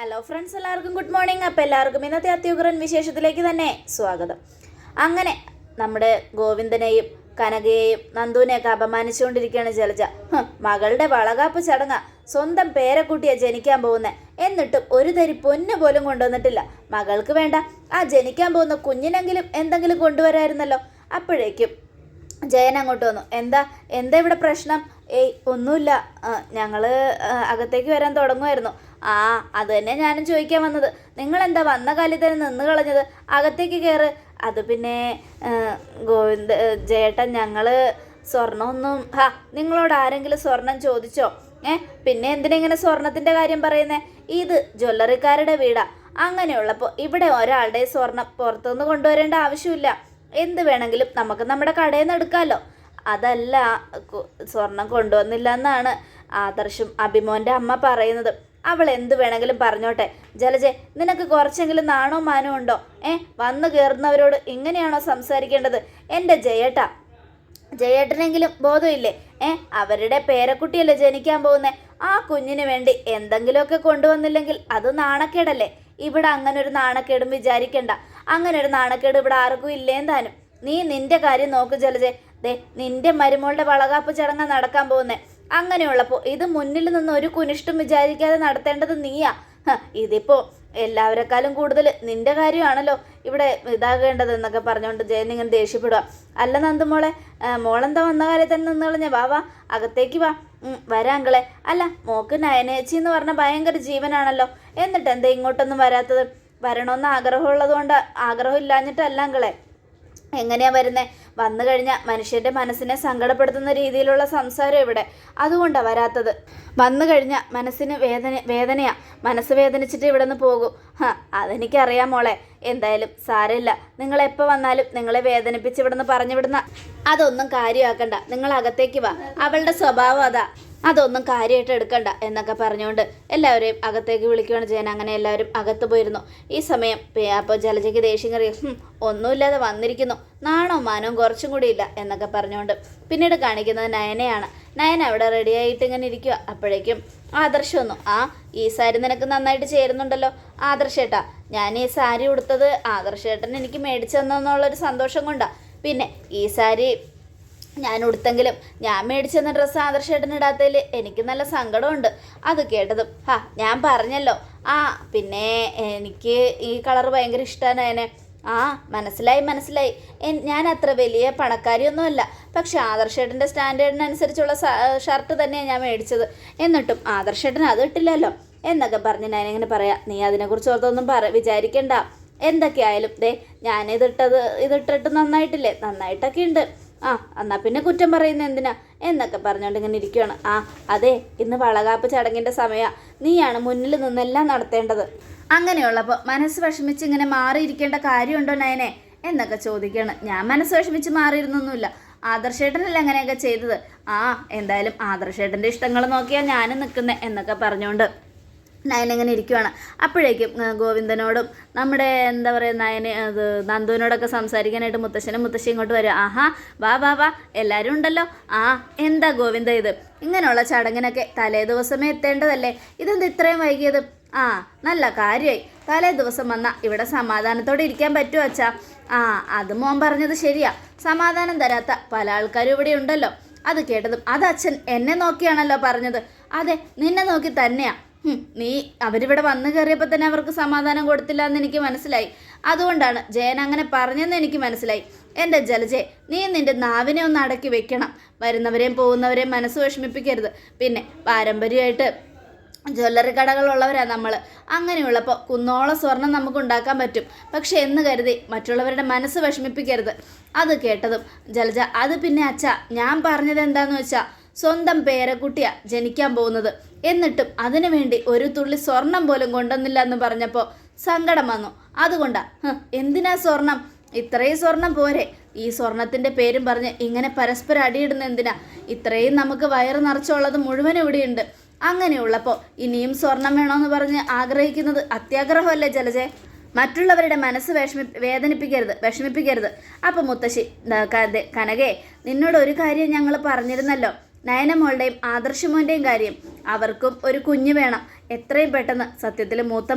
Hello friends, എല്ലാവർക്കും good morning. അപ്പോൾ എല്ലാവർക്കും ഇന്നത്തെ അത്യുഗ്രൻ വിശേഷത്തിലേക്ക് തന്നെ സ്വാഗതം. അങ്ങനെ നമ്മുടെ ഗോവിന്ദനെയും കനകയെയും നന്ദുവിനെയൊക്കെ അപമാനിച്ചുകൊണ്ടിരിക്കുകയാണ് ജലജ. മകളുടെ വളകാപ്പ് ചടങ്ങ, സ്വന്തം പേരക്കുട്ടിയെ ജനിക്കാൻ പോകുന്നത്, എന്നിട്ടും ഒരു തരി പൊന്ന് പോലും കൊണ്ടുവന്നിട്ടില്ല. മകൾക്ക് വേണ്ട ആ ജനിക്കാൻ പോകുന്ന കുഞ്ഞിനെങ്കിലും എന്തെങ്കിലും കൊണ്ടുവരായിരുന്നല്ലോ. അപ്പോഴേക്കും ജയൻ അങ്ങോട്ട് വന്നു. എന്താ ഇവിടെ പ്രശ്നം? ഏയ് ഒന്നുമില്ല, ഞങ്ങൾ അകത്തേക്ക് വരാൻ തുടങ്ങുമായിരുന്നു. അത് തന്നെ ഞാനും ചോദിക്കാൻ വന്നത്. നിങ്ങളെന്താ വന്ന കാലിൽ തന്നെ നിന്ന് കളഞ്ഞത്? അകത്തേക്ക് കയറ്. അത് പിന്നെ ജയേട്ടൻ, ഞങ്ങൾ സ്വർണ്ണമൊന്നും നിങ്ങളോട് ആരെങ്കിലും സ്വർണം ചോദിച്ചോ? പിന്നെ എന്തിനെങ്ങനെ സ്വർണത്തിൻ്റെ കാര്യം പറയുന്നേ? ഇത് ജ്വല്ലറിക്കാരുടെ വീടാ. അങ്ങനെയുള്ളപ്പോൾ ഇവിടെ ഒരാളുടെ സ്വർണം പുറത്തുനിന്ന് കൊണ്ടുവരേണ്ട ആവശ്യമില്ല. എന്ത് വേണമെങ്കിലും നമുക്ക് നമ്മുടെ കടയിൽ നിന്ന് എടുക്കാമല്ലോ. അതല്ല, സ്വർണം കൊണ്ടുവന്നില്ല എന്നാണ് ആദർശും അഭിമോൻ്റെ അമ്മ പറയുന്നത്. അവൾ എന്ത് വേണമെങ്കിലും പറഞ്ഞോട്ടെ. ജലജെ, നിനക്ക് കുറച്ചെങ്കിലും നാണോ മാനോ ഉണ്ടോ? വന്നു കയറുന്നവരോട് ഇങ്ങനെയാണോ സംസാരിക്കേണ്ടത്? എൻ്റെ ജയേട്ടനെങ്കിലും ബോധമില്ലേ? അവരുടെ പേരക്കുട്ടിയല്ലേ ജനിക്കാൻ പോകുന്നേ. ആ കുഞ്ഞിന് വേണ്ടി എന്തെങ്കിലുമൊക്കെ കൊണ്ടുവന്നില്ലെങ്കിൽ അത് നാണക്കേടല്ലേ? ഇവിടെ അങ്ങനെ ഒരു നാണക്കേടും വിചാരിക്കണ്ട. അങ്ങനെ ഒരു നാണക്കേട് ഇവിടെ ആർക്കും ഇല്ലേന്ന് താനും. നീ നിന്റെ കാര്യം നോക്ക് ജലജെ. നിന്റെ മരുമോളുടെ വളകാപ്പ് ചടങ്ങ് നടക്കാൻ പോകുന്നേ. അങ്ങനെയുള്ളപ്പോൾ ഇത് മുന്നിൽ നിന്ന് ഒരു കുനിഷ്ടം വിചാരിക്കാതെ നടത്തേണ്ടത് നീയാ. ഇതിപ്പോൾ എല്ലാവരെക്കാളും കൂടുതൽ നിന്റെ കാര്യമാണല്ലോ ഇവിടെ ഇതാകേണ്ടത് എന്നൊക്കെ പറഞ്ഞുകൊണ്ട് ജയൻ ഇങ്ങനെ ദേഷ്യപ്പെടുക. അല്ല നന്ദുമോളെ, മോളെന്താ വന്ന കാര്യം തന്നെ നിന്ന് കളഞ്ഞ? വാ അകത്തേക്ക് വാ. വരാങ്കളെ. അല്ല, മോക്ക് നയനേച്ചി എന്ന് പറഞ്ഞ ഭയങ്കര ജീവനാണല്ലോ, എന്നിട്ട് എന്താ ഇങ്ങോട്ടൊന്നും വരാത്തത്? വരണമെന്ന് ആഗ്രഹമുള്ളത് കൊണ്ട്, ആഗ്രഹം ഇല്ലാഞ്ഞിട്ടല്ല അങ്കളെ. എങ്ങനെയാ വരുന്നേ? വന്നു കഴിഞ്ഞാൽ മനുഷ്യൻ്റെ മനസ്സിനെ സങ്കടപ്പെടുത്തുന്ന രീതിയിലുള്ള സംസാരം ഇവിടെ, അതുകൊണ്ടാണ് വരാത്തത്. വന്നു കഴിഞ്ഞാൽ മനസ്സിന് വേദനയാ. മനസ്സ് വേദനിച്ചിട്ട് ഇവിടെ നിന്ന് പോകും. അതെനിക്കറിയാം മോളെ. എന്തായാലും സാരമില്ല, നിങ്ങളെപ്പോൾ വന്നാലും നിങ്ങളെ വേദനിപ്പിച്ച് ഇവിടെ നിന്ന് പറഞ്ഞു വിടുന്ന അതൊന്നും കാര്യമാക്കണ്ട. നിങ്ങൾ അകത്തേക്ക് വാ. അവളുടെ സ്വഭാവം അതാ, അതൊന്നും കാര്യമായിട്ട് എടുക്കണ്ട എന്നൊക്കെ പറഞ്ഞുകൊണ്ട് എല്ലാവരെയും അകത്തേക്ക് വിളിക്കുകയാണ് ജയൻ. അങ്ങനെ എല്ലാവരും അകത്ത് പോയിരുന്നു. ഈ സമയം അപ്പോൾ ജലജയ്ക്ക് ദേഷ്യം കയറി. ഒന്നുമില്ലാതെ വന്നിരിക്കുന്നു, നാണോ മാനവും കുറച്ചും കൂടി ഇല്ല എന്നൊക്കെ പറഞ്ഞുകൊണ്ട് പിന്നീട് കാണിക്കുന്നത് നയനയാണ്. നയന അവിടെ റെഡിയായിട്ട് ഇങ്ങനെ ഇരിക്കുക. അപ്പോഴേക്കും ആദർശം വന്നു. ഈ സാരി നിനക്ക് നന്നായിട്ട് ചേരുന്നുണ്ടല്ലോ ആദർശേട്ടാ. ഞാൻ ഈ സാരി ഉടുത്തത് ആദർശേട്ടൻ എനിക്ക് മേടിച്ചു തന്നെന്നുള്ളൊരു സന്തോഷം കൊണ്ടാണ്. പിന്നെ ഈ സാരി ഞാൻ ഉടുത്തെങ്കിലും ഞാൻ മേടിച്ചെന്ന ഡ്രസ്സ് ആദർശേട്ടന് ഇടാത്തതിൽ എനിക്ക് നല്ല സങ്കടമുണ്ട്. അത് കേട്ടതും ഞാൻ പറഞ്ഞല്ലോ, പിന്നെ എനിക്ക് ഈ കളർ ഭയങ്കര ഇഷ്ടമാണ് അതിനെ. മനസ്സിലായി. ഞാൻ അത്ര വലിയ പണക്കാരിയൊന്നുമല്ല, പക്ഷെ ആദർശേട്ടൻ്റെ സ്റ്റാൻഡേർഡിനനുസരിച്ചുള്ള ഷർട്ട് തന്നെയാണ് ഞാൻ മേടിച്ചത്. എന്നിട്ടും ആദർശേട്ടൻ അത് ഇട്ടില്ലല്ലോ എന്നൊക്കെ പറഞ്ഞ് ഞാനിങ്ങനെ പറയാം. നീ അതിനെക്കുറിച്ച് ഓർത്തൊന്നും വിചാരിക്കണ്ട. എന്തൊക്കെയായാലും ഇതിട്ടിട്ട് നന്നായിട്ടില്ലേ? നന്നായിട്ടൊക്കെ ഉണ്ട്. എന്നാൽ പിന്നെ കുറ്റം പറയുന്ന എന്തിനാ എന്നൊക്കെ പറഞ്ഞുകൊണ്ട് ഇങ്ങനെ ഇരിക്കുകയാണ്. അതെ, ഇന്ന് വളകാപ്പ് ചടങ്ങിൻ്റെ സമയമാണ്. നീയാണ് മുന്നിൽ നിന്നെല്ലാം നടത്തേണ്ടത്. അങ്ങനെയുള്ളപ്പോൾ മനസ്സ് വിഷമിച്ച് ഇങ്ങനെ മാറിയിരിക്കേണ്ട കാര്യമുണ്ടോ നയനെ എന്നൊക്കെ ചോദിക്കുകയാണ്. ഞാൻ മനസ്സ് വിഷമിച്ച് മാറിയിരുന്നൊന്നുമില്ല. ആദർശേട്ടനല്ലേ അങ്ങനെയൊക്കെ ചെയ്തത്. എന്തായാലും ആദർശേട്ടൻ്റെ ഇഷ്ടങ്ങൾ നോക്കിയാൽ ഞാനും നിൽക്കുന്നത് എന്നൊക്കെ പറഞ്ഞുകൊണ്ട് നയനെങ്ങനെ ഇരിക്കുവാണ്. അപ്പോഴേക്കും ഗോവിന്ദനോടും നമ്മുടെ എന്താ പറയുക നന്ദുവിനോടൊക്കെ സംസാരിക്കാനായിട്ട് മുത്തശ്ശി ഇങ്ങോട്ട് വരിക. വാ എല്ലാവരും ഉണ്ടല്ലോ. എന്താ ഗോവിന്ദ ഇത്? ഇങ്ങനെയുള്ള ചടങ്ങിനൊക്കെ തലേ ദിവസമേ എത്തേണ്ടതല്ലേ? ഇതെന്താ ഇത്രയും വൈകിയത്? നല്ല കാര്യമായി. തലേ ദിവസം വന്നാൽ ഇവിടെ സമാധാനത്തോടെ ഇരിക്കാൻ പറ്റുമോ അച്ഛാ? അത് മോൻ പറഞ്ഞത് ശരിയാ. സമാധാനം തരാത്ത പല ആൾക്കാരും ഇവിടെ ഉണ്ടല്ലോ. അത് കേട്ടതും അത് അച്ഛൻ എന്നെ നോക്കിയാണല്ലോ പറഞ്ഞത്. അതെ, നിന്നെ നോക്കി തന്നെയാ. നീ അവരിവിടെ വന്നു കയറിയപ്പോൾ തന്നെ അവർക്ക് സമാധാനം കൊടുത്തില്ല എന്ന് എനിക്ക് മനസ്സിലായി. അതുകൊണ്ടാണ് ജയൻ അങ്ങനെ പറഞ്ഞെന്ന് എനിക്ക് മനസ്സിലായി. എൻ്റെ ജലജെ, നീ നിൻ്റെ നാവിനെ ഒന്ന് അടക്കി വെക്കണം. വരുന്നവരെയും പോകുന്നവരെയും മനസ്സ് വിഷമിപ്പിക്കരുത്. പിന്നെ പാരമ്പര്യമായിട്ട് ജ്വല്ലറി കടകളുള്ളവരാണ് നമ്മൾ. അങ്ങനെയുള്ളപ്പോൾ കുന്നോളം സ്വർണം നമുക്ക് ഉണ്ടാക്കാൻ പറ്റും. പക്ഷെ എന്ന് കരുതി മറ്റുള്ളവരുടെ മനസ്സ് വിഷമിപ്പിക്കരുത്. അത് കേട്ടതും ജലജ, അത് പിന്നെ അച്ഛാ, ഞാൻ പറഞ്ഞത് എന്താണെന്ന് വെച്ചാൽ സ്വന്തം പേരക്കുട്ടിയാണ് ജനിക്കാൻ പോകുന്നത്, എന്നിട്ടും അതിനു വേണ്ടി ഒരു തുള്ളി സ്വർണം പോലും കൊണ്ടുവന്നില്ല എന്ന് പറഞ്ഞപ്പോൾ സങ്കടം വന്നു. അതുകൊണ്ടാ. എന്തിനാ സ്വർണം? ഇത്രയും സ്വർണം പോരെ? ഈ സ്വർണത്തിൻ്റെ പേരും പറഞ്ഞ് ഇങ്ങനെ പരസ്പരം അടിയിടുന്ന എന്തിനാ? ഇത്രയും നമുക്ക് വയറ് നിറച്ചുള്ളത് മുഴുവൻ ഇവിടെയുണ്ട്. അങ്ങനെയുള്ളപ്പോൾ ഇനിയും സ്വർണം വേണമെന്ന് പറഞ്ഞ് ആഗ്രഹിക്കുന്നത് അത്യാഗ്രഹമല്ലേ ജലജെ? മറ്റുള്ളവരുടെ മനസ്സ് വിഷമിപ്പിക്കരുത്. അപ്പം മുത്തശ്ശി, കനകേ, നിന്നോട് ഒരു കാര്യം ഞങ്ങൾ പറഞ്ഞിരുന്നല്ലോ, നയനമോളുടെയും ആദർശമോൻ്റെയും കാര്യം. അവർക്കും ഒരു കുഞ്ഞ് വേണം. എത്രയും പെട്ടെന്ന്. സത്യത്തിൽ മൂത്ത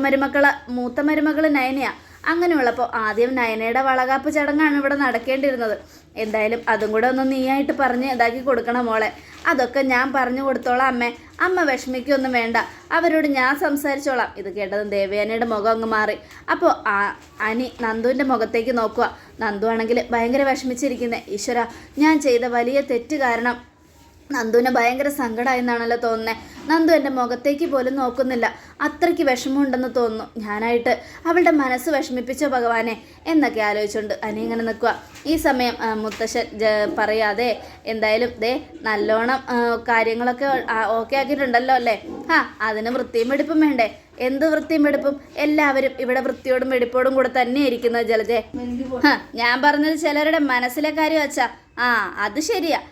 മരുമകൾ നയനയാ. അങ്ങനെയുള്ളപ്പോൾ ആദ്യം നയനയുടെ വളകാപ്പ് ചടങ്ങാണ് ഇവിടെ നടക്കേണ്ടിയിരുന്നത്. എന്തായാലും അതും കൂടെ ഒന്ന് നീയായിട്ട് പറഞ്ഞ് ഇതാക്കി കൊടുക്കണം മോളെ. അതൊക്കെ ഞാൻ പറഞ്ഞു കൊടുത്തോളാം അമ്മേ. അമ്മ വിഷമിക്കൊന്നും വേണ്ട, അവരോട് ഞാൻ സംസാരിച്ചോളാം. ഇത് കേട്ടതും ദേവയാനിയുടെ മുഖം അങ്ങ് മാറി. അപ്പോൾ അനി നന്ദുവിൻ്റെ മുഖത്തേക്ക് നോക്കുക. നന്ദു ആണെങ്കിൽ ഭയങ്കര വിഷമിച്ചിരിക്കുന്നത്. ഈശ്വര, ഞാൻ ചെയ്ത വലിയ തെറ്റ് കാരണം നന്ദുവിന് ഭയങ്കര സങ്കടമായെന്നാണല്ലോ തോന്നുന്നത്. നന്ദു എൻ്റെ മുഖത്തേക്ക് പോലും നോക്കുന്നില്ല. അത്രയ്ക്ക് വിഷമമുണ്ടെന്ന് തോന്നുന്നു. ഞാനായിട്ട് അവളുടെ മനസ്സ് വിഷമിപ്പിച്ചോ ഭഗവാനെ എന്നൊക്കെ ആലോചിച്ചുകൊണ്ട് അനി ഇങ്ങനെ നിൽക്കുക. ഈ സമയം മുത്തശ്ശൻ പറയാതെ എന്തായാലും നല്ലോണം കാര്യങ്ങളൊക്കെ ഓക്കെ ആക്കിയിട്ടുണ്ടല്ലോ അല്ലേ? അതിന് വൃത്തിയും വെടിപ്പും വേണ്ടേ? എന്ത് വൃത്തിയും വെടിപ്പും? എല്ലാവരും ഇവിടെ വൃത്തിയോടും വെടിപ്പോടും കൂടെ തന്നെ ഇരിക്കുന്നത് ജലജെ. ഞാൻ പറഞ്ഞത് ചിലരുടെ മനസ്സിലെ കാര്യം വച്ചാ. അത് ശരിയാ.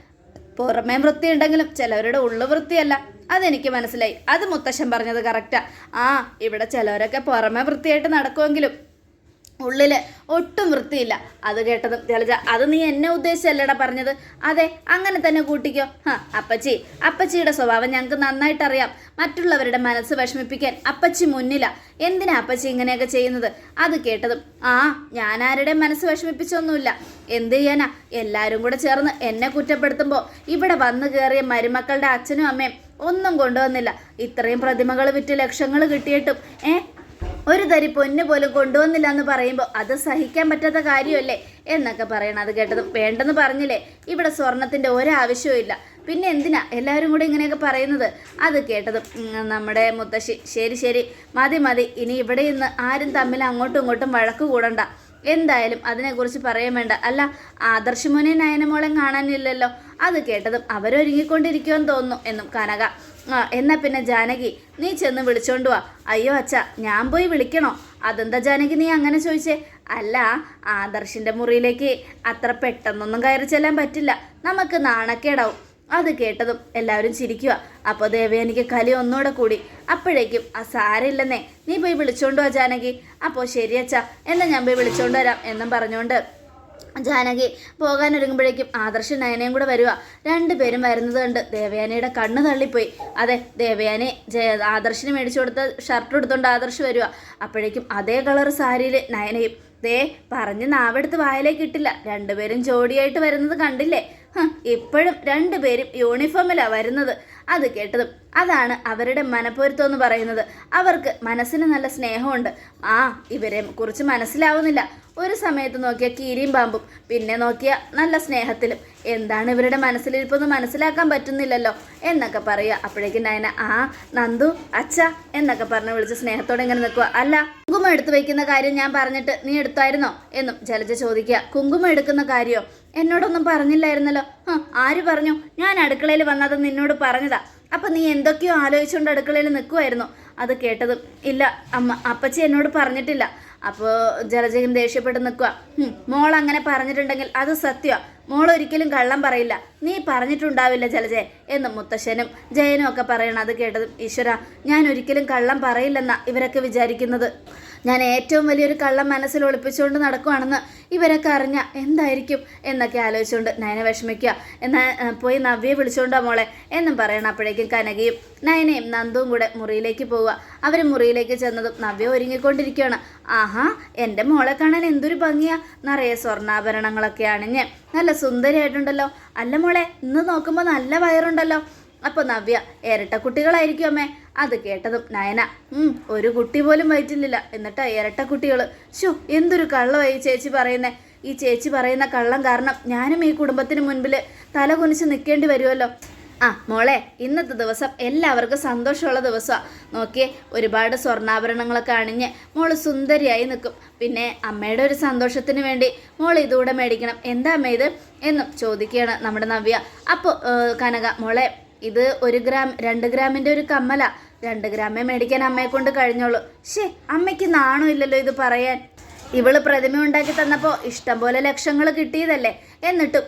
പുറമേ വൃത്തിയുണ്ടെങ്കിലും ചിലവരുടെ ഉള്ളു വൃത്തിയല്ല. അതെനിക്ക് മനസ്സിലായി. അത് മുത്തശ്ശൻ പറഞ്ഞത് കറക്റ്റാ. ഇവിടെ ചിലവരൊക്കെ പുറമേ വൃത്തിയായിട്ട് നടക്കുമെങ്കിലും ഉള്ളില് ഒട്ടും വൃത്തിയില്ല. അത് കേട്ടതും ജലജ, അത് നീ എന്നെ ഉദ്ദേശിച്ചല്ലടാ പറഞ്ഞത്. അതെ, അങ്ങനെ തന്നെ കൂട്ടിക്കോ. അപ്പച്ചിയുടെ സ്വഭാവം ഞങ്ങൾക്ക് നന്നായിട്ടറിയാം. മറ്റുള്ളവരുടെ മനസ്സ് വിഷമിപ്പിക്കാൻ അപ്പച്ചി മുന്നില്ല. എന്തിനാ അപ്പച്ചി ഇങ്ങനെയൊക്കെ ചെയ്യുന്നത്? അത് കേട്ടതും ഞാൻ ആരുടെയും മനസ്സ് വിഷമിപ്പിച്ചൊന്നുമില്ല. എന്ത് ചെയ്യാനാ? എല്ലാവരും കൂടെ ചേർന്ന് എന്നെ കുറ്റപ്പെടുത്തുമ്പോൾ ഇവിടെ വന്നു കയറിയ മരുമക്കളുടെ അച്ഛനും അമ്മയും ഒന്നും കൊണ്ടുവന്നില്ല. ഇത്രയും പ്രതിമകൾ വിറ്റ് ലക്ഷങ്ങൾ കിട്ടിയിട്ടും ഒരു തരി പൊന്ന് പോലും കൊണ്ടുവന്നില്ല എന്ന് പറയുമ്പോൾ അത് സഹിക്കാൻ പറ്റാത്ത കാര്യമല്ലേ എന്നൊക്കെ പറയണം. അത് കേട്ടതും വേണ്ടെന്ന് പറഞ്ഞില്ലേ, ഇവിടെ സ്വർണത്തിൻ്റെ ഒരാവശ്യവും ഇല്ല, പിന്നെ എന്തിനാ എല്ലാവരും കൂടെ ഇങ്ങനെയൊക്കെ പറയുന്നത്? അത് കേട്ടതും നമ്മുടെ മുത്തശ്ശി, ശരി മതി, ഇനി ഇവിടെ ഇന്ന് ആരും തമ്മിൽ അങ്ങോട്ടും ഇങ്ങോട്ടും വഴക്ക് കൂടണ്ട. എന്തായാലും അതിനെക്കുറിച്ച് പറയാൻ വേണ്ട. അല്ല, ആദർശമോനെ നയനമോളെ കാണാനില്ലല്ലോ. അത് കേട്ടതും അവരൊരുങ്ങിക്കൊണ്ടിരിക്കുമെന്ന് തോന്നുന്നു എന്നും കനക. എന്നാ പിന്നെ ജാനകി, നീ ചെന്ന് വിളിച്ചോണ്ട് വാ. അയ്യോ അച്ഛ, ഞാൻ പോയി വിളിക്കണോ? അതെന്താ ജാനകി നീ അങ്ങനെ ചോദിച്ചേ? അല്ല, ആദർശിൻ്റെ മുറിയിലേക്ക് അത്ര പെട്ടെന്നൊന്നും കയറി ചെല്ലാൻ പറ്റില്ല, നമുക്ക് നാണക്കേടാവും. അത് കേട്ടതും എല്ലാവരും ചിരിക്കുക. അപ്പോൾ ദേവയാനിക്ക് കലി ഒന്നുകൂടെ കൂടി. അപ്പോഴേക്കും സാരമില്ലെന്നേ, നീ പോയി വിളിച്ചോണ്ട് വാ ജാനകി. അപ്പോൾ ശരി അച്ഛാ, എന്നാൽ ഞാൻ പോയി വിളിച്ചോണ്ട് വരാം എന്നും പറഞ്ഞുകൊണ്ട് ജാനകി പോകാനൊരുങ്ങുമ്പോഴേക്കും ആദർശ് നയനയും കൂടെ വരിക. രണ്ടുപേരും വരുന്നത് കണ്ട് ദേവയാനിയുടെ കണ്ണ് തള്ളിപ്പോയി. അതെ, ദേവയാനി ആദർശിന് മേടിച്ചു കൊടുത്ത ഷർട്ട് എടുത്തുകൊണ്ട് ആദർശ് വരിക. അപ്പോഴേക്കും അതേ കളർ സാരിയിൽ നയനയും. പറഞ്ഞ് നാവെടുത്ത് വായിലേക്ക് ഇട്ടില്ല. രണ്ടുപേരും ജോഡിയായിട്ട് വരുന്നത് കണ്ടില്ലേ? ഇപ്പോഴും രണ്ടുപേരും യൂണിഫോമിലാണ് വരുന്നത്. അത് കേട്ടതും അതാണ് അവരുടെ മനപ്പൊരുത്തം എന്ന് പറയുന്നത്. അവർക്ക് മനസ്സിന് നല്ല സ്നേഹമുണ്ട്. ഇവരെ കുറിച്ച് മനസ്സിലാവുന്നില്ല. ഒരു സമയത്ത് നോക്കിയാൽ കീരിയും പാമ്പും, പിന്നെ നോക്കിയാൽ നല്ല സ്നേഹത്തിലും. എന്താണ് ഇവരുടെ മനസ്സിലിരിപ്പൊന്ന് മനസ്സിലാക്കാൻ പറ്റുന്നില്ലല്ലോ എന്നൊക്കെ പറയുക. അപ്പോഴേക്കും നയന നന്ദു അച്ഛ എന്നൊക്കെ പറഞ്ഞ് വിളിച്ച് സ്നേഹത്തോടെ ഇങ്ങനെ നിൽക്കുക. അല്ല, കുങ്കുമം എടുത്തു വയ്ക്കുന്ന കാര്യം ഞാൻ പറഞ്ഞിട്ട് നീ എടുത്തായിരുന്നോ എന്നും ജലജ ചോദിക്കുക. കുങ്കുമം എടുക്കുന്ന കാര്യമോ? എന്നോടൊന്നും പറഞ്ഞില്ലായിരുന്നല്ലോ. ആര് പറഞ്ഞു? ഞാൻ അടുക്കളയിൽ വന്നത് നിന്നോട് പറഞ്ഞതാ. അപ്പം നീ എന്തൊക്കെയോ ആലോചിച്ചുകൊണ്ട് അടുക്കളയിൽ നിൽക്കുമായിരുന്നു. അത് കേട്ടതും ഇല്ല അപ്പച്ചി എന്നോട് പറഞ്ഞിട്ടില്ല. അപ്പോൾ ജലജയും ദേഷ്യപ്പെട്ട് നിൽക്കുക. മോൾ അങ്ങനെ പറഞ്ഞിട്ടുണ്ടെങ്കിൽ അത് സത്യമാണ്. മോൾ ഒരിക്കലും കള്ളം പറയില്ല. നീ പറഞ്ഞിട്ടുണ്ടാവില്ല ജലജയെ എന്നും മുത്തശ്ശനും ജയനും ഒക്കെ പറയണം. അത് കേട്ടതും ഈശ്വര, ഞാൻ ഒരിക്കലും കള്ളം പറയില്ലെന്നാ ഇവരൊക്കെ വിചാരിക്കുന്നത്. ഞാൻ ഏറ്റവും വലിയൊരു കള്ളം മനസ്സിൽ ഒളിപ്പിച്ചുകൊണ്ട് നടക്കുവാണെന്ന് ഇവരൊക്കെ അറിഞ്ഞ എന്തായിരിക്കും എന്നൊക്കെ ആലോചിച്ചുകൊണ്ട് നയന വിഷമിക്കുക. എന്നാൽ പോയി നവ്യയെ വിളിച്ചുകൊണ്ടോ മോളെ എന്നും പറയണം. അപ്പോഴേക്കും കനകയും നയനയും നന്ദുവും കൂടെ മുറിയിലേക്ക് പോവുക. അവർ മുറിയിലേക്ക് ചെന്നതും നവ്യ ഒരുങ്ങിക്കൊണ്ടിരിക്കുകയാണ്. എൻ്റെ മോളെ കാണാൻ എന്തൊരു ഭംഗിയാ! നിറയെ സ്വർണ്ണാഭരണങ്ങളൊക്കെ അണിഞ്ഞ് നല്ല സുന്ദരിയായിട്ടുണ്ടല്ലോ. അല്ല മോളെ, ഇന്ന് നോക്കുമ്പോൾ നല്ല വയറുണ്ടല്ലോ. അപ്പോൾ നവ്യ, ഇരട്ട കുട്ടികളായിരിക്കും അമ്മേ. അത് കേട്ടതും നയന, ഒരു കുട്ടി പോലും വയറ്റിലില്ല, എന്നിട്ടാ ഇരട്ട കുട്ടികൾ. എന്തൊരു കള്ളമായി ചേച്ചി പറയുന്നേ. ഈ ചേച്ചി പറയുന്ന കള്ളം കാരണം ഞാനും ഈ കുടുംബത്തിന് മുൻപിൽ തല കുനിച്ച് നിൽക്കേണ്ടി വരുമല്ലോ. മോളെ, ഇന്നത്തെ ദിവസം എല്ലാവർക്കും സന്തോഷമുള്ള ദിവസമാണ്. നോക്കിയേ, ഒരുപാട് സ്വർണ്ണാഭരണങ്ങളൊക്കെ അണിഞ്ഞ് മോള് സുന്ദരിയായി നിൽക്കും. പിന്നെ അമ്മയുടെ ഒരു സന്തോഷത്തിന് വേണ്ടി മോൾ ഇതുകൂടെ മേടിക്കണം. എന്താ അമ്മ ഇത് എന്നും ചോദിക്കുകയാണ് നമ്മുടെ നവ്യ. അപ്പോൾ കനക, മോളെ ഇത് 1 ഗ്രാം 2 ഗ്രാമിൻ്റെ ഒരു കമ്മല. 2 ഗ്രാമേ മേടിക്കാൻ അമ്മയെ കൊണ്ട് കഴിഞ്ഞോളൂ. അമ്മയ്ക്ക് നാണോ ഇല്ലല്ലോ ഇത് പറയാൻ. ഇവള് പ്രതിമ ഉണ്ടാക്കി തന്നപ്പോൾ ഇഷ്ടം പോലെ ലക്ഷങ്ങൾ കിട്ടിയതല്ലേ. എന്നിട്ടും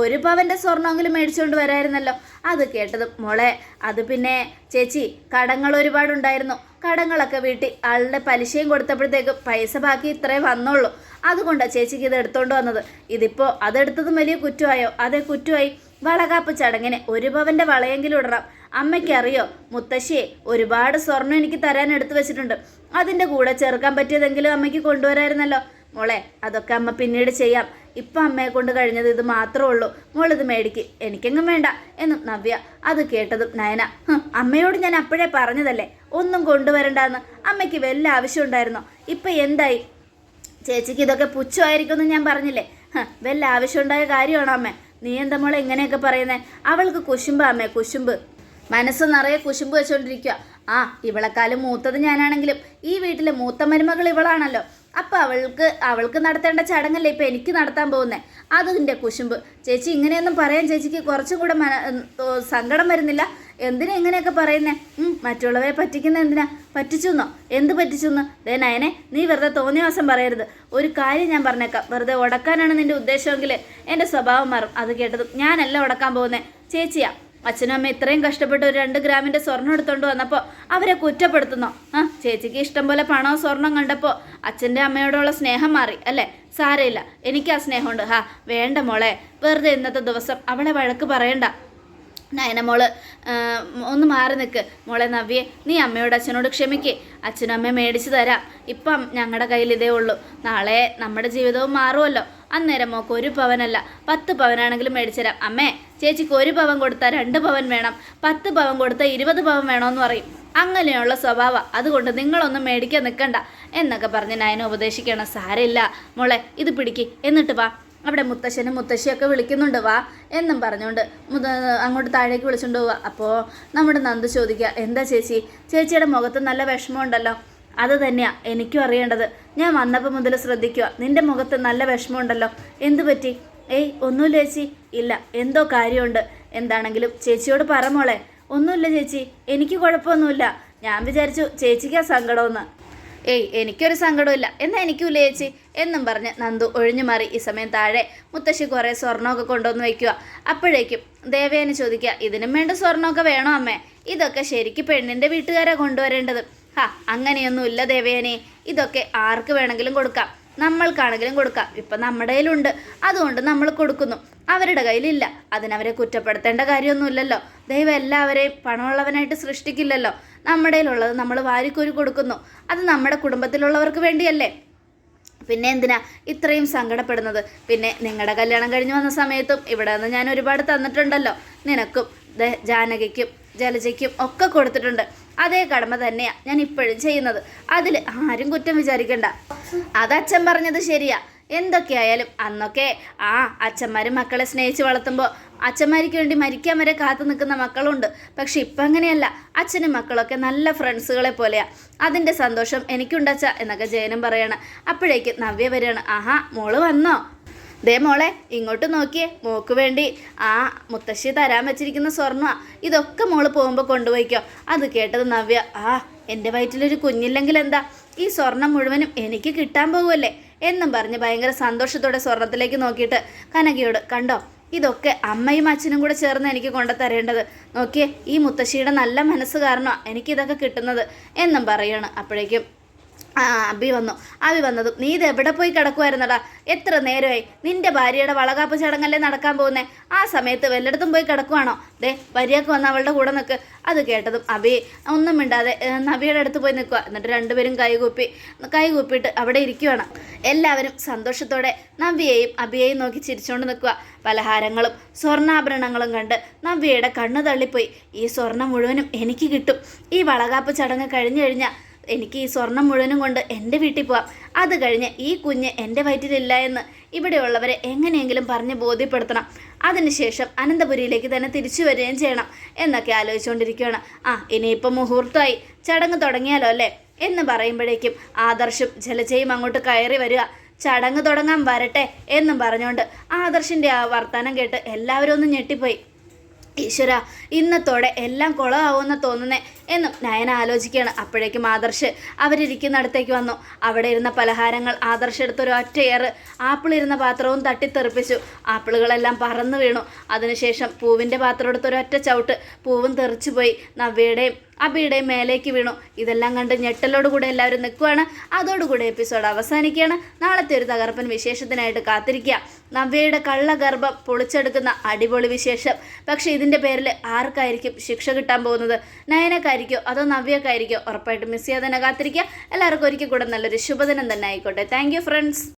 1 പവൻ്റെ സ്വർണ്ണമെങ്കിലും മേടിച്ചുകൊണ്ട് വരായിരുന്നല്ലോ. അത് കേട്ടതും മോളെ, അത് പിന്നെ ചേച്ചി കടങ്ങൾ ഒരുപാടുണ്ടായിരുന്നു. കടങ്ങളൊക്കെ വീട്ടി ആളുടെ പലിശയും കൊടുത്തപ്പോഴത്തേക്കും പൈസ ബാക്കി ഇത്രേ വന്നുള്ളൂ. അതുകൊണ്ടാണ് ചേച്ചിക്ക് ഇത് എടുത്തോണ്ട് വന്നത്. ഇതിപ്പോൾ അതെടുത്തതും വലിയ കുറ്റമായോ? അതെ, കുറ്റമായി. വളകാപ്പ് ചടങ്ങിന് 1 പവൻ്റെ വളയെങ്കിലും ഇടണം. അമ്മയ്ക്കറിയോ, മുത്തശ്ശിയെ ഒരുപാട് സ്വർണ്ണം എനിക്ക് തരാൻ എടുത്തു വെച്ചിട്ടുണ്ട്. അതിൻ്റെ കൂടെ ചേർക്കാൻ പറ്റിയതെങ്കിലും അമ്മയ്ക്ക് കൊണ്ടുവരായിരുന്നല്ലോ. മോളെ, അതൊക്കെ അമ്മ പിന്നീട് ചെയ്യാം. ഇപ്പം അമ്മയെ കൊണ്ട് കഴിഞ്ഞത് ഇത് മാത്രമേ ഉള്ളൂ. മോളിത് മേടിക്ക്, എനിക്കെങ്ങും വേണ്ട എന്നും നവ്യ. അത് കേട്ടതും നയന, അമ്മയോട് ഞാൻ അപ്പോഴേ പറഞ്ഞതല്ലേ ഒന്നും കൊണ്ടുവരണ്ടെന്ന്. അമ്മയ്ക്ക് വല്ല ആവശ്യം ഉണ്ടായിരുന്നോ? ഇപ്പം എന്തായി? ചേച്ചിക്ക് ഇതൊക്കെ പുച്ഛമായിരിക്കുമെന്ന് ഞാൻ പറഞ്ഞില്ലേ. വല്ല ആവശ്യമുണ്ടായ കാര്യമാണോ അമ്മേ? നീ എന്താ മോളെ ഇങ്ങനെയൊക്കെ പറയുന്നേ? അവൾക്ക് കുശുമ്പ് അമ്മേ, കുശുമ്പ്. മനസ്സ് നിറയെ കുശുമ്പ് വെച്ചുകൊണ്ടിരിക്കുക. ഇവളെക്കാളും മൂത്തത് ഞാനാണെങ്കിലും ഈ വീട്ടിലെ മൂത്ത മരുമകൾ ഇവളാണല്ലോ. അപ്പം അവൾക്ക് നടത്തേണ്ട ചടങ്ങല്ലേ ഇപ്പം എനിക്ക് നടത്താൻ പോകുന്നത്. അതിൻ്റെ കുശുമ്പ്. ചേച്ചി ഇങ്ങനെയൊന്നും പറയാൻ ചേച്ചിക്ക് കുറച്ചും കൂടെ സങ്കടം വരുന്നില്ല? എന്തിനാ ഇങ്ങനെയൊക്കെ പറയുന്നേ? മറ്റുള്ളവരെ പറ്റിക്കുന്ന എന്തിനാ? പറ്റിച്ചെന്നോ? എന്ത് പറ്റിച്ചെന്ന്? നയനെ, നീ വെറുതെ തോന്നിയ ദിവസം പറയരുത്. ഒരു കാര്യം ഞാൻ പറഞ്ഞേക്കാം, വെറുതെ ഉടക്കാനാണ് നിൻ്റെ ഉദ്ദേശമെങ്കിൽ എൻ്റെ സ്വഭാവം മാറും. അത് കേട്ടതും ഞാനല്ല ഉടക്കാൻ പോകുന്നത്, ചേച്ചിയാ. അച്ഛനും അമ്മ ഇത്രയും കഷ്ടപ്പെട്ട് ഒരു 2 ഗ്രാമിൻ്റെ സ്വർണ്ണം എടുത്തുകൊണ്ട് വന്നപ്പോൾ അവരെ കുറ്റപ്പെടുത്തുന്നോ? ചേച്ചിക്ക് ഇഷ്ടം പോലെ പണവും സ്വർണം കണ്ടപ്പോൾ അച്ഛൻ്റെ അമ്മയോടുള്ള സ്നേഹം മാറി അല്ലേ? സാരമില്ല, എനിക്ക് ആ സ്നേഹമുണ്ട്. വേണ്ട മോളെ, വെറുതെ ഇന്നത്തെ ദിവസം അവളെ വഴക്ക് പറയണ്ട. നയന മോള് ഒന്ന് മാറി നിൽക്ക്. മോളെ നവ്യെ, നീ അമ്മയോട് അച്ഛനോട് ക്ഷമിക്കേ. അച്ഛനും അമ്മയെ മേടിച്ചു തരാം. ഇപ്പം ഞങ്ങളുടെ കയ്യിൽ ഇതേ ഉള്ളൂ. നാളെ നമ്മുടെ ജീവിതവും മാറുമല്ലോ. അന്നേരം മോക്ക് 1 പവനല്ല 10 പവനാണെങ്കിലും മേടിച്ചു തരാം. അമ്മേ, ചേച്ചിക്ക് 1 പവൻ കൊടുത്താൽ 2 പവൻ വേണം, 10 പവൻ കൊടുത്താൽ 20 പവൻ വേണമെന്ന് പറയും. അങ്ങനെയുള്ള സ്വഭാവം. അതുകൊണ്ട് നിങ്ങളൊന്നും മേടിക്കാൻ നിൽക്കണ്ട എന്നൊക്കെ പറഞ്ഞ് നയന ഉപദേശിക്കണം. സാരമില്ല മോളെ, ഇത് പിടിക്ക്, എന്നിട്ട് വാ. അവിടെ മുത്തശ്ശനും മുത്തശ്ശിയൊക്കെ വിളിക്കുന്നുണ്ട്, വാ എന്നും പറഞ്ഞുകൊണ്ട് അങ്ങോട്ട് താഴേക്ക് വിളിച്ചുകൊണ്ട് പോവുക. അപ്പോൾ നമ്മുടെ നന്ദു ചോദിക്കുക, എന്താ ചേച്ചി? ചേച്ചിയുടെ മുഖത്ത് നല്ല വിഷമമുണ്ടല്ലോ. അത് തന്നെയാണ് എനിക്കും അറിയേണ്ടത്. ഞാൻ വന്നപ്പോൾ മുതൽ ശ്രദ്ധിക്കുക, നിൻ്റെ മുഖത്ത് നല്ല വിഷമമുണ്ടല്ലോ. എന്തു പറ്റി? ഒന്നുമില്ല ചേച്ചി. ഇല്ല, എന്തോ കാര്യമുണ്ട്. എന്താണെങ്കിലും ചേച്ചിയോട് പറ മോളെ. ഒന്നുമില്ല ചേച്ചി, എനിക്ക് കുഴപ്പമൊന്നുമില്ല. ഞാൻ വിചാരിച്ചു ചേച്ചിക്കാ സങ്കടമെന്ന്. എനിക്കൊരു സങ്കടമില്ല. എന്നാൽ എനിക്കില്ല ചേച്ചി എന്നും പറഞ്ഞ് നന്ദു ഒഴിഞ്ഞു മാറി. ഈ സമയം താഴെ മുത്തശ്ശി കുറേ സ്വർണ്ണമൊക്കെ കൊണ്ടുവന്ന് വയ്ക്കുക. അപ്പോഴേക്കും ദേവേനെ ചോദിക്കുക, ഇതിനും വേണ്ട സ്വർണ്ണമൊക്കെ വേണോ അമ്മേ? ഇതൊക്കെ ശരിക്കും പെണ്ണിൻ്റെ വീട്ടുകാരാ കൊണ്ടുവരേണ്ടത്. അങ്ങനെയൊന്നുമില്ല ദേവേനെ, ഇതൊക്കെ ആർക്ക് വേണമെങ്കിലും കൊടുക്കാം, നമ്മൾക്കാണെങ്കിലും കൊടുക്കാം. ഇപ്പം നമ്മുടെ കയ്യിലുണ്ട്, അതുകൊണ്ട് നമ്മൾ കൊടുക്കുന്നു. അവരുടെ കയ്യിലില്ല, അതിനവരെ കുറ്റപ്പെടുത്തേണ്ട കാര്യമൊന്നുമില്ലല്ലോ. ദൈവം എല്ലാവരെയും പണമുള്ളവനായിട്ട് സൃഷ്ടിക്കില്ലല്ലോ. നമ്മുടെ കയ്യിലുള്ളത് നമ്മൾ വാരിക്കോരി കൊടുക്കുന്നു. അത് നമ്മുടെ കുടുംബത്തിലുള്ളവർക്ക് വേണ്ടിയല്ലേ. പിന്നെ എന്തിനാ ഇത്രയും സങ്കടപ്പെടുന്നത്? പിന്നെ നിങ്ങളുടെ കല്യാണം കഴിഞ്ഞ് വന്ന സമയത്തും ഇവിടെ നിന്ന് ഞാൻ ഒരുപാട് തന്നിട്ടുണ്ടല്ലോ. നിനക്കും ജാനകിക്കും ജലജയ്ക്കും ഒക്കെ കൊടുത്തിട്ടുണ്ട്. അതേ കടമ തന്നെയാണ് ഞാൻ ഇപ്പോഴും ചെയ്യുന്നത്. അതിൽ ആരും കുറ്റം വിചാരിക്കണ്ട. അത് അച്ഛൻ പറഞ്ഞത് ശരിയാ. എന്തൊക്കെയായാലും അന്നൊക്കെ അച്ഛന്മാരും മക്കളെ സ്നേഹിച്ച് വളർത്തുമ്പോൾ അച്ഛന്മാർക്ക് വേണ്ടി മരിക്കാൻ വരെ കാത്തു നിൽക്കുന്ന മക്കളുണ്ട്. പക്ഷെ ഇപ്പം അങ്ങനെയല്ല. അച്ഛനും മക്കളൊക്കെ നല്ല ഫ്രണ്ട്സുകളെ പോലെയാണ്. അതിൻ്റെ സന്തോഷം എനിക്കുണ്ടച്ച എന്നൊക്കെ ജയനും പറയാണ്. അപ്പോഴേക്ക് നവ്യ വരികയാണ്. മോള് വന്നോ? ദേ മോളെ, ഇങ്ങോട്ട് നോക്കിയേ. മോക്ക് വേണ്ടി മുത്തശ്ശി തരാൻ വെച്ചിരിക്കുന്ന സ്വർണ്ണ. ഇതൊക്കെ മോള് പോകുമ്പോൾ കൊണ്ടുപോയിക്കോ. അത് കേട്ടത് നവ്യ, എൻ്റെ വയറ്റിലൊരു കുഞ്ഞില്ലെങ്കിൽ എന്താ, ഈ സ്വർണം മുഴുവനും എനിക്ക് കിട്ടാൻ പോകുമല്ലേ എന്നും പറഞ്ഞ് ഭയങ്കര സന്തോഷത്തോടെ സ്വർണത്തിലേക്ക് നോക്കിയിട്ട് കനകയോട്, കണ്ടോ, ഇതൊക്കെ അമ്മയും അച്ഛനും കൂടെ ചേർന്ന് എനിക്ക് കൊണ്ടു തരേണ്ടത്. നോക്കിയേ, ഈ മുത്തശ്ശിയുടെ നല്ല മനസ്സ് കാരണമാണ് എനിക്കിതൊക്കെ കിട്ടുന്നത് എന്നും പറയാണ്. അപ്പോഴേക്കും അബി വന്നതും, നീ ഇത് എവിടെ പോയി കിടക്കുമായിരുന്നടാ? എത്ര നേരമായി? നിന്റെ ഭാര്യയുടെ വളകാപ്പ് ചടങ്ങല്ലേ നടക്കാൻ പോകുന്നേ? ആ സമയത്ത് വല്ലയിടത്തും പോയി കിടക്കുവാണോ? ഭാര്യയൊക്കെ വന്ന് അവളുടെ കൂടെ നിൽക്ക്. അത് കേട്ടതും അബി ഒന്നും മിണ്ടാതെ നബിയുടെ അടുത്ത് പോയി നിൽക്കുക. എന്നിട്ട് രണ്ടുപേരും കൈകൂപ്പിയിട്ട് അവിടെ ഇരിക്കുവാണ്. എല്ലാവരും സന്തോഷത്തോടെ നവ്യയെയും അബിയെയും നോക്കി ചിരിച്ചുകൊണ്ട് നിൽക്കുക. പലഹാരങ്ങളും സ്വർണ്ണാഭരണങ്ങളും കണ്ട് നവ്യയുടെ കണ്ണു തള്ളിപ്പോയി. ഈ സ്വർണം മുഴുവനും എനിക്ക് കിട്ടും. ഈ വളകാപ്പ് ചടങ്ങ് കഴിഞ്ഞു കഴിഞ്ഞാൽ എനിക്ക് ഈ സ്വർണം മുഴുവനും കൊണ്ട് എൻ്റെ വീട്ടിൽ പോവാം. അത് കഴിഞ്ഞ് ഈ കുഞ്ഞ് എൻ്റെ വയറ്റിലില്ല എന്ന് ഇവിടെയുള്ളവരെ എങ്ങനെയെങ്കിലും പറഞ്ഞ് ബോധ്യപ്പെടുത്തണം. അതിനുശേഷം അനന്തപുരിയിലേക്ക് തന്നെ തിരിച്ചു വരികയും ചെയ്യണം എന്നൊക്കെ ആലോചിച്ചുകൊണ്ടിരിക്കുകയാണ്. ഇനിയിപ്പം മുഹൂർത്തമായി, ചടങ്ങ് തുടങ്ങിയാലോ അല്ലേ എന്ന് പറയുമ്പോഴേക്കും ആദർശും ജലജയും അങ്ങോട്ട് കയറി വരിക. ചടങ്ങ് തുടങ്ങാൻ വരട്ടെ എന്നും പറഞ്ഞുകൊണ്ട് ആദർശിൻ്റെ ആ വർത്തമാനം കേട്ട് എല്ലാവരും ഒന്ന് ഞെട്ടിപ്പോയി. ഈശ്വര, ഇന്നത്തോടെ എല്ലാം കുളമാവുമെന്ന് തോന്നുന്നേ എന്നും നയന ആലോചിക്കുകയാണ്. അപ്പോഴേക്കും ആദർശ് അവരിയ്ക്കുന്നിടത്തേക്ക് വന്നു. അവിടെ ഇരുന്ന പലഹാരങ്ങൾ ആദർശ് എടുത്തൊരു ഒറ്റയേറ് ആപ്പിൾ ഇരുന്ന പാത്രവും തട്ടിത്തെറിപ്പിച്ചു. ആപ്പിളുകളെല്ലാം പറന്നു വീണു. അതിനുശേഷം പൂവിൻ്റെ പാത്രം എടുത്തൊരൊറ്റ ചവിട്ട്, പൂവും തെറിച്ചുപോയി. നവ്യയുടെയും അബിയുടെ മേലേക്ക് വീണു. ഇതെല്ലാം കണ്ട് ഞെട്ടലോടുകൂടെ എല്ലാവരും നിൽക്കുകയാണ്. അതോടുകൂടി എപ്പിസോഡ് അവസാനിക്കുകയാണ്. നാളത്തെ ഒരു തകർപ്പൻ വിശേഷത്തിനായിട്ട് കാത്തിരിക്കുക. നവ്യയുടെ കള്ളഗർഭം പൊളിച്ചെടുക്കുന്ന അടിപൊളി വിശേഷം. പക്ഷേ ഇതിൻ്റെ പേരിൽ ആർക്കായിരിക്കും ശിക്ഷ കിട്ടാൻ പോകുന്നത്? നയനക്കായിരിക്കോ അതോ നവ്യക്കായിരിക്കോ? ഉറപ്പായിട്ടും മിസ് ചെയ്യാതെ തന്നെ കാത്തിരിക്കുക. എല്ലാവർക്കും ഒരിക്കൽ കൂടെ നല്ലൊരു ശുഭദിനം തന്നെ ആയിക്കോട്ടെ. Thank you friends.